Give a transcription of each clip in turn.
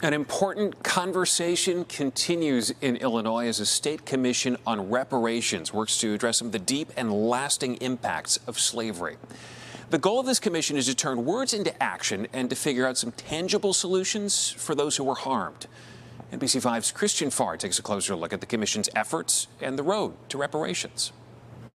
An important conversation continues in Illinois as a state commission on reparations works to address some of the deep and lasting impacts of slavery. The goal of this commission is to turn words into action and to figure out some tangible solutions for those who were harmed. NBC5's Christian Farr takes a closer look at the commission's efforts and the road to reparations.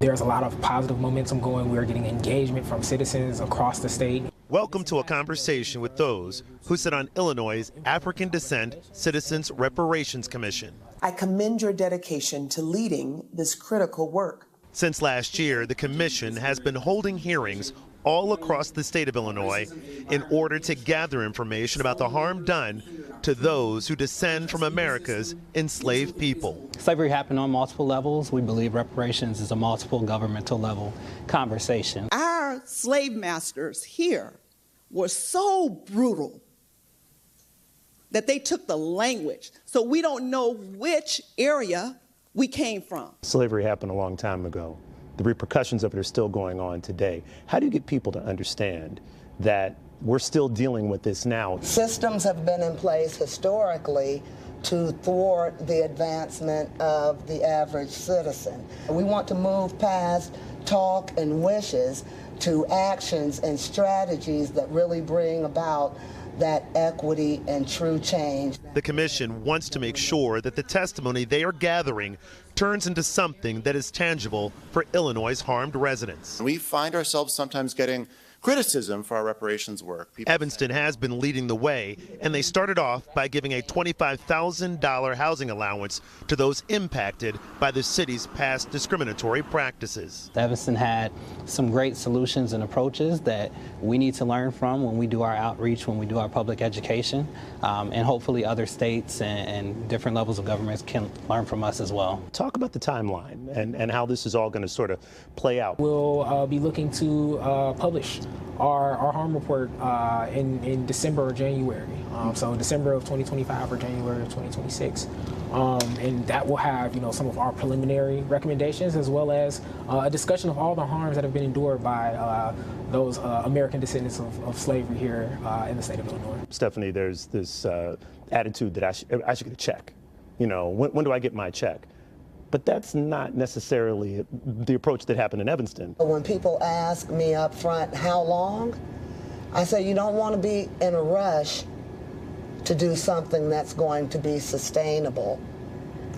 There's a lot of positive momentum going. We're getting engagement from citizens across the state. Welcome to a conversation with those who sit on Illinois' African Descent Citizens Reparations Commission. I commend your dedication to leading this critical work. Since last year, the commission has been holding hearings all across the state of Illinois in order to gather information about the harm done to those who descend from America's enslaved people. Slavery happened on multiple levels. We believe reparations is a multiple governmental level conversation. Our slave masters here were so brutal that they took the language, so we don't know which area we came from. Slavery happened a long time ago. The repercussions of it are still going on today. How do you get people to understand that we're still dealing with this now? Systems have been in place historically to thwart the advancement of the average citizen. We want to move past talk and wishes to actions and strategies that really bring about that equity and true change. The commission wants to make sure that the testimony they are gathering turns into something that is tangible for Illinois' harmed residents. We find ourselves sometimes getting criticism for our reparations work. Evanston has been leading the way, and they started off by giving a $25,000 housing allowance to those impacted by the city's past discriminatory practices. Evanston had some great solutions and approaches that we need to learn from when we do our outreach, when we do our public education, and hopefully other states and different levels of governments can learn from us as well. Talk about the timeline and how this is all going to sort of play out. We'll be looking to publish our harm report in December or January. So December of 2025 or January of 2026. And that will have, some of our preliminary recommendations as well as a discussion of all the harms that have been endured by those American descendants of slavery here in the state of Illinois. Stephanie, there's this attitude that I should get a check. When do I get my check? But that's not necessarily the approach that happened in Evanston. When people ask me up front, how long? I say you don't want to be in a rush to do something that's going to be sustainable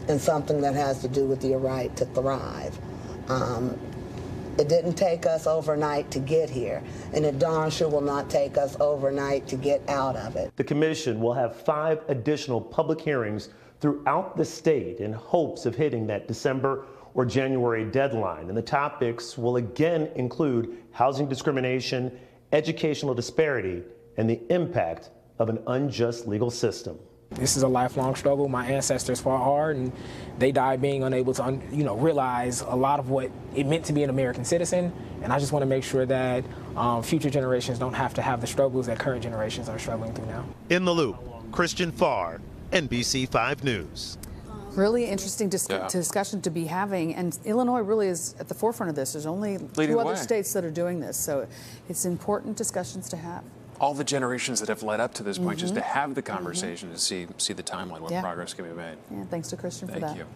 and something that has to do with your right to thrive. It didn't take us overnight to get here, and it darn sure will not take us overnight to get out of it. The commission will have 5 additional public hearings throughout the state in hopes of hitting that December or January deadline. And the topics will again include housing discrimination, educational disparity, and the impact of an unjust legal system. This is a lifelong struggle. My ancestors fought hard, and they died being unable to, realize a lot of what it meant to be an American citizen. And I just want to make sure that future generations don't have to have the struggles that current generations are struggling through now. In the Loop, Christian Farr, NBC5 News. Really interesting discussion to be having, and Illinois really is at the forefront of this. There's only Leading 2 other states that are doing this, so it's important discussions to have. All the generations that have led up to this point, just to have the conversation, to see the timeline, what progress can be made. Yeah, thanks to Christian for that. Thank you.